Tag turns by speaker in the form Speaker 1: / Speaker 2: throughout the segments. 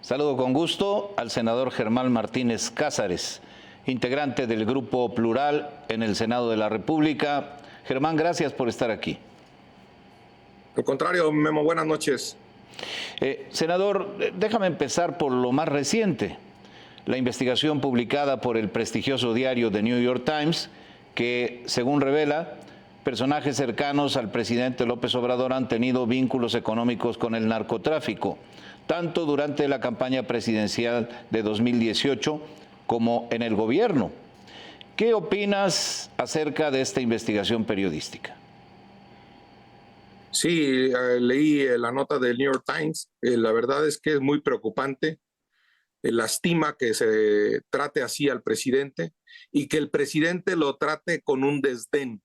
Speaker 1: Saludo con gusto al senador Germán Martínez Cázares, integrante del Grupo Plural en el Senado de la República. Germán, gracias por estar aquí.
Speaker 2: Al contrario, Memo, buenas noches.
Speaker 1: Senador, déjame empezar por lo más reciente. La investigación publicada por el prestigioso diario The New York Times, que, según revela, personajes cercanos al presidente López Obrador han tenido vínculos económicos con el narcotráfico, tanto durante la campaña presidencial de 2018 como en el gobierno. ¿Qué opinas acerca de esta investigación periodística?
Speaker 2: Sí, leí la nota del New York Times. La verdad es que es muy preocupante. Lastima que se trate así al presidente y que el presidente lo trate con un desdén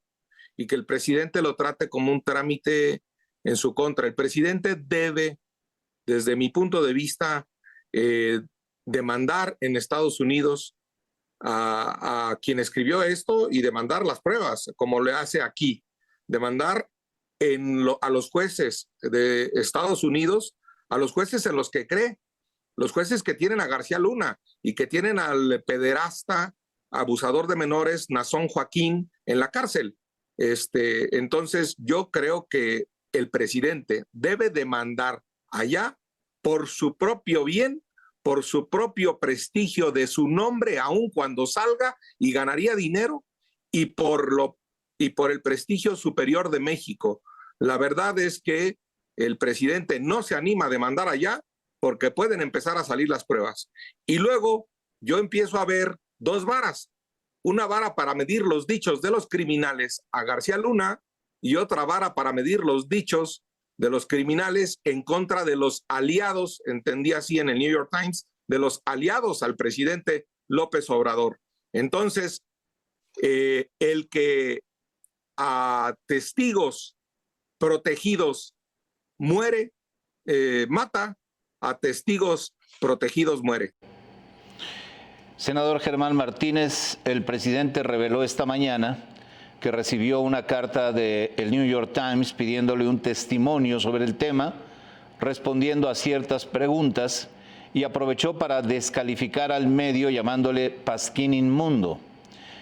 Speaker 2: y que el presidente lo trate como un trámite en su contra. El presidente debe, desde mi punto de vista, demandar en Estados Unidos a quien escribió esto y demandar las pruebas, como le hace aquí. Demandar a los jueces de Estados Unidos, a los jueces en los que cree, los jueces que tienen a García Luna y que tienen al pederasta, abusador de menores, Nazón Joaquín, en la cárcel. Entonces, yo creo que el presidente debe demandar allá por su propio bien, por su propio prestigio de su nombre, aun cuando salga y ganaría dinero, y por el prestigio superior de México. La verdad es que el presidente no se anima a demandar allá porque pueden empezar a salir las pruebas. Y luego yo empiezo a ver dos varas. Una vara para medir los dichos de los criminales a García Luna y otra vara para medir los dichos de los criminales en contra de los aliados, entendí así en el New York Times, de los aliados al presidente López Obrador. Entonces, el que a testigos protegidos muere, mata, a testigos protegidos muere.
Speaker 1: Senador Germán Martínez, el presidente reveló esta mañana que recibió una carta del New York Times pidiéndole un testimonio sobre el tema, respondiendo a ciertas preguntas, y aprovechó para descalificar al medio llamándole pasquín inmundo.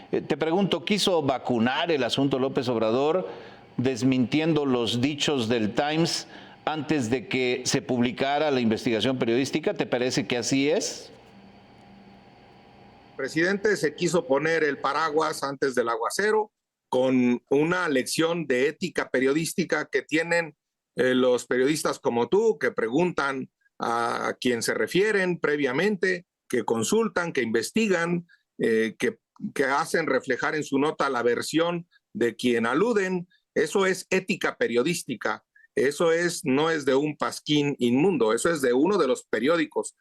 Speaker 1: Te pregunto, ¿quiso vacunar el asunto López Obrador desmintiendo los dichos del Times antes de que se publicara la investigación periodística? ¿Te parece que así es?
Speaker 2: El presidente se quiso poner el paraguas antes del aguacero con una lección de ética periodística que tienen los periodistas como tú, que preguntan a quién se refieren previamente, que consultan, que investigan, que hacen reflejar en su nota la versión de quien aluden. Eso es ética periodística. Eso no es de un pasquín inmundo, eso es de uno de los periódicos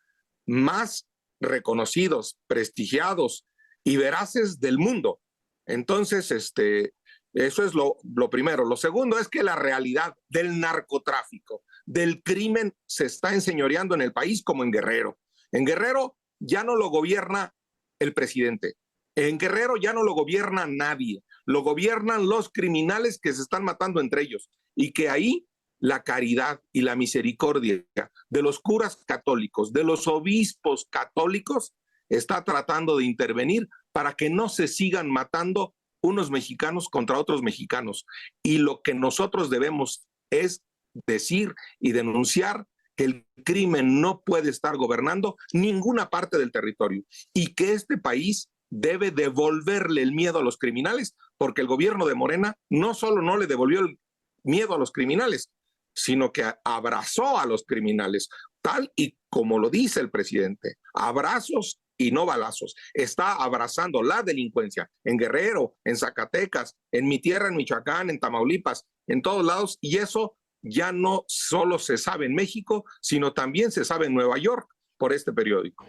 Speaker 2: más reconocidos, prestigiados y veraces del mundo. Entonces, eso es lo primero. Lo segundo es que la realidad del narcotráfico, del crimen, se está enseñoreando en el país como en Guerrero. En Guerrero ya no lo gobierna el presidente. En Guerrero ya no lo gobierna nadie. Lo gobiernan los criminales que se están matando entre ellos. Y que ahí la caridad y la misericordia de los curas católicos, de los obispos católicos, está tratando de intervenir para que no se sigan matando unos mexicanos contra otros mexicanos. Y lo que nosotros debemos es decir y denunciar que el crimen no puede estar gobernando ninguna parte del territorio y que este país debe devolverle el miedo a los criminales, porque el gobierno de Morena no solo no le devolvió el miedo a los criminales, sino que abrazó a los criminales, tal y como lo dice el presidente, abrazos y no balazos. Está abrazando la delincuencia en Guerrero, en Zacatecas, en mi tierra, en Michoacán, en Tamaulipas, en todos lados, y eso ya no solo se sabe en México, sino también se sabe en Nueva York por este periódico.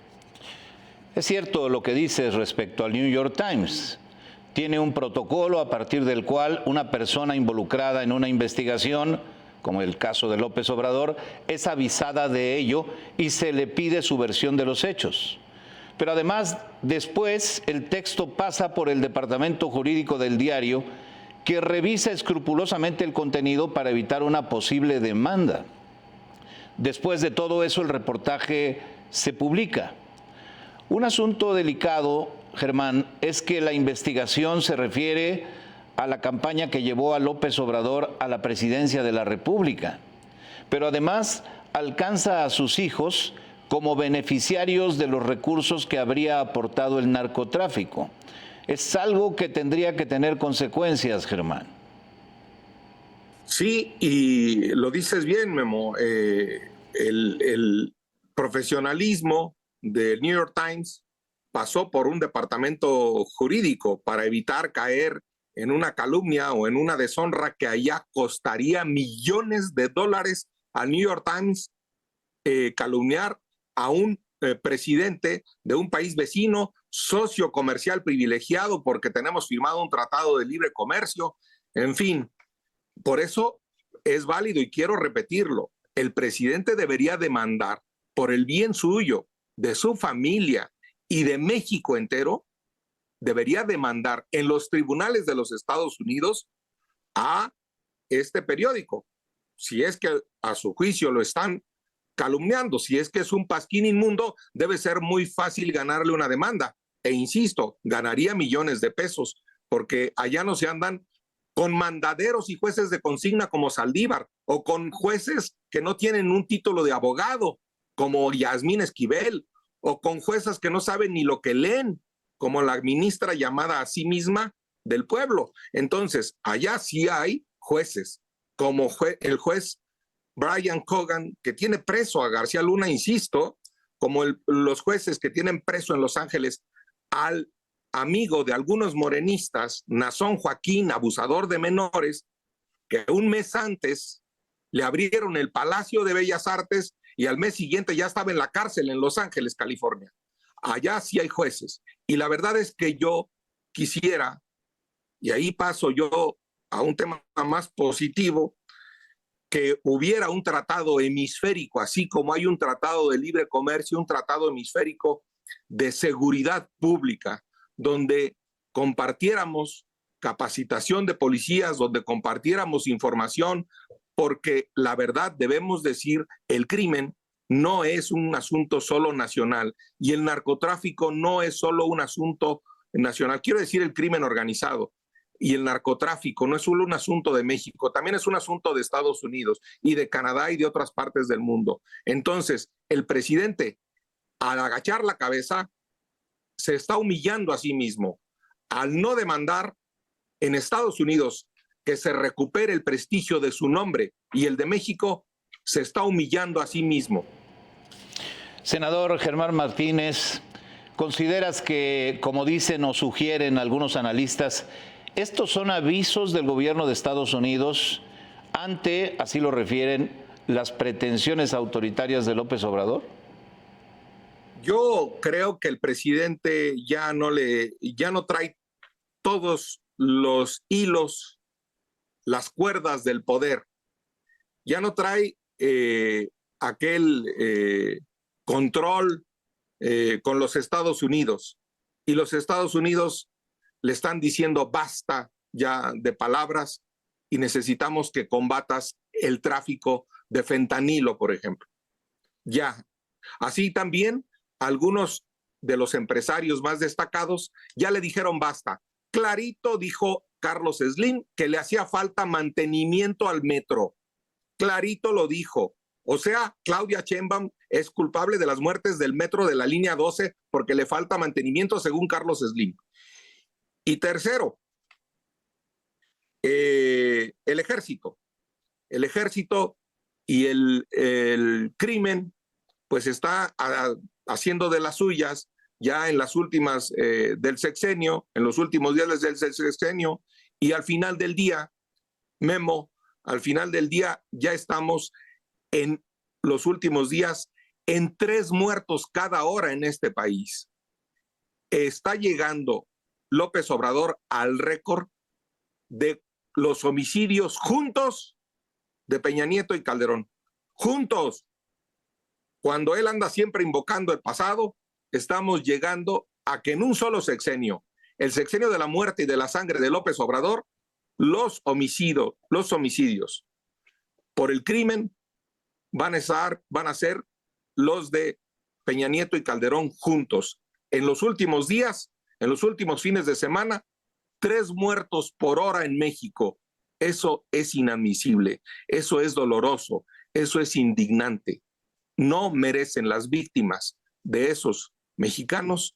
Speaker 1: Es cierto lo que dices respecto al New York Times. Tiene un protocolo a partir del cual una persona involucrada en una investigación, como el caso de López Obrador, es avisada de ello y se le pide su versión de los hechos. Pero además, después, el texto pasa por el departamento jurídico del diario, que revisa escrupulosamente el contenido para evitar una posible demanda. Después de todo eso, el reportaje se publica. Un asunto delicado, Germán, es que la investigación se refiere a la campaña que llevó a López Obrador a la presidencia de la República, pero además alcanza a sus hijos como beneficiarios de los recursos que habría aportado el narcotráfico. Es algo que tendría que tener consecuencias, Germán.
Speaker 2: Sí, y lo dices bien, Memo. El profesionalismo del New York Times pasó por un departamento jurídico para evitar caer en una calumnia o en una deshonra que allá costaría millones de dólares al New York Times calumniar a un presidente de un país vecino, socio comercial privilegiado, porque tenemos firmado un tratado de libre comercio. En fin, por eso es válido y quiero repetirlo. El presidente debería demandar por el bien suyo, de su familia y de México entero, debería demandar en los tribunales de los Estados Unidos a este periódico. Si es que a su juicio lo están calumniando, si es que es un pasquín inmundo, debe ser muy fácil ganarle una demanda. E insisto, ganaría millones de pesos, porque allá no se andan con mandaderos y jueces de consigna como Saldívar, o con jueces que no tienen un título de abogado, como Yasmín Esquivel, o con juezas que no saben ni lo que leen, como la ministra llamada a sí misma del pueblo. Entonces, allá sí hay jueces, como el juez Brian Cogan, que tiene preso a García Luna, insisto, como los jueces que tienen preso en Los Ángeles al amigo de algunos morenistas, Nazón Joaquín, abusador de menores, que un mes antes le abrieron el Palacio de Bellas Artes y al mes siguiente ya estaba en la cárcel en Los Ángeles, California. Allá sí hay jueces. Y la verdad es que yo quisiera, y ahí paso yo a un tema más positivo, que hubiera un tratado hemisférico, así como hay un tratado de libre comercio, un tratado hemisférico de seguridad pública, donde compartiéramos capacitación de policías, donde compartiéramos información, porque la verdad debemos decir, el crimen no es un asunto solo nacional y el narcotráfico no es solo un asunto nacional. Quiero decir, el crimen organizado y el narcotráfico no es solo un asunto de México, también es un asunto de Estados Unidos y de Canadá y de otras partes del mundo. Entonces, el presidente, al agachar la cabeza, se está humillando a sí mismo. Al no demandar en Estados Unidos que se recupere el prestigio de su nombre y el de México, se está humillando a sí mismo.
Speaker 1: Senador Germán Martínez, ¿consideras que, como dicen o sugieren algunos analistas, estos son avisos del gobierno de Estados Unidos ante, así lo refieren, las pretensiones autoritarias de López Obrador?
Speaker 2: Yo creo que el presidente ya no trae todos los hilos, las cuerdas del poder. Ya no trae aquel control con los Estados Unidos. Y los Estados Unidos le están diciendo basta ya de palabras y necesitamos que combatas el tráfico de fentanilo, por ejemplo. Ya. Así también algunos de los empresarios más destacados ya le dijeron basta. Clarito dijo Carlos Slim que le hacía falta mantenimiento al metro. Clarito lo dijo. O sea, Claudia Sheinbaum es culpable de las muertes del metro de la línea 12 porque le falta mantenimiento, según Carlos Slim. Y tercero, el ejército. El ejército y el crimen, pues está haciendo de las suyas ya en las últimas del sexenio, en los últimos días del sexenio, y al final del día, Memo, al final del día ya estamos en los últimos días en 3 muertos cada hora en este país. Está llegando López Obrador al récord de los homicidios juntos de Peña Nieto y Calderón. Juntos. Cuando él anda siempre invocando el pasado, estamos llegando a que en un solo sexenio, el sexenio de la muerte y de la sangre de López Obrador, los homicidios por el crimen van a ser los de Peña Nieto y Calderón juntos. En los últimos días, en los últimos fines de semana, 3 muertos por hora en México. Eso es inadmisible, eso es doloroso, eso es indignante. No merecen las víctimas de esos mexicanos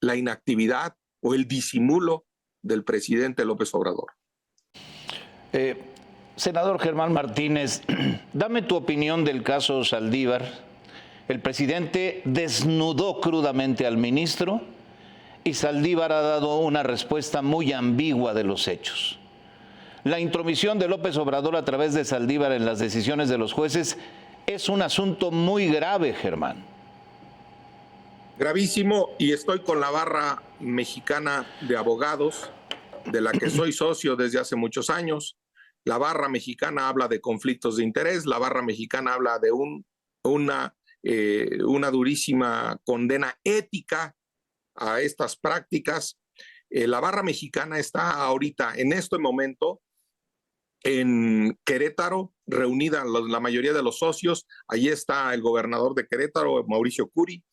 Speaker 2: la inactividad o el disimulo del presidente López Obrador.
Speaker 1: Senador Germán Martínez, dame tu opinión del caso Saldívar. El presidente desnudó crudamente al ministro y Saldívar ha dado una respuesta muy ambigua de los hechos. La intromisión de López Obrador a través de Saldívar en las decisiones de los jueces es un asunto muy grave, Germán.
Speaker 2: Gravísimo, y estoy con la barra mexicana de abogados, de la que soy socio desde hace muchos años. La barra mexicana habla de conflictos de interés, la barra mexicana habla de una durísima condena ética a estas prácticas. La barra mexicana está ahorita, en este momento, en Querétaro, reunida la mayoría de los socios. Allí está el gobernador de Querétaro, Mauricio Curi,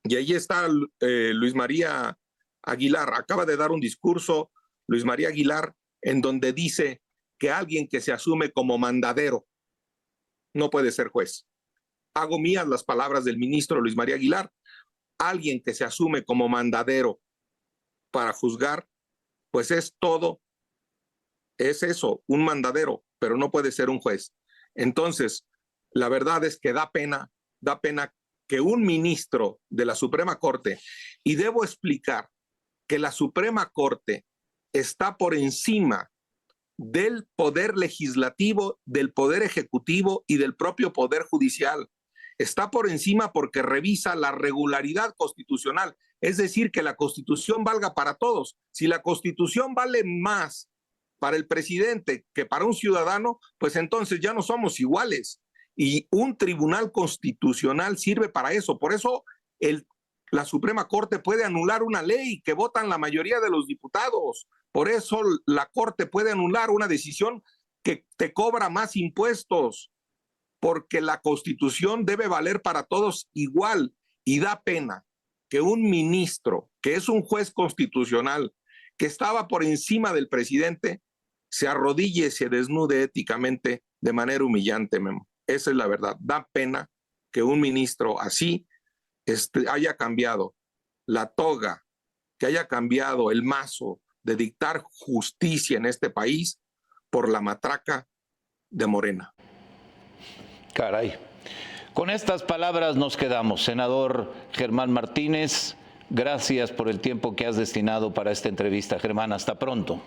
Speaker 2: y allí está Luis María Aguilar. Acaba de dar un discurso Luis María Aguilar en donde dice que alguien que se asume como mandadero no puede ser juez. Hago mías las palabras del ministro Luis María Aguilar. Alguien que se asume como mandadero para juzgar, pues es todo, es eso, un mandadero, pero no puede ser un juez. Entonces, la verdad es que da pena que un ministro de la Suprema Corte, y debo explicar que la Suprema Corte está por encima del poder legislativo, del poder ejecutivo y del propio poder judicial. Está por encima porque revisa la regularidad constitucional, es decir, que la Constitución valga para todos. Si la Constitución vale más para el presidente que para un ciudadano, pues entonces ya no somos iguales. Y un tribunal constitucional sirve para eso. Por eso la Suprema Corte puede anular una ley que votan la mayoría de los diputados. Por eso la Corte puede anular una decisión que te cobra más impuestos, porque la Constitución debe valer para todos igual. Y da pena que un ministro, que es un juez constitucional, que estaba por encima del presidente, se arrodille y se desnude éticamente de manera humillante, Memo. Esa es la verdad. Da pena que un ministro así haya cambiado la toga, que haya cambiado el mazo de dictar justicia en este país por la matraca de Morena.
Speaker 1: Caray. Con estas palabras nos quedamos. Senador Germán Martínez, gracias por el tiempo que has destinado para esta entrevista. Germán, hasta pronto.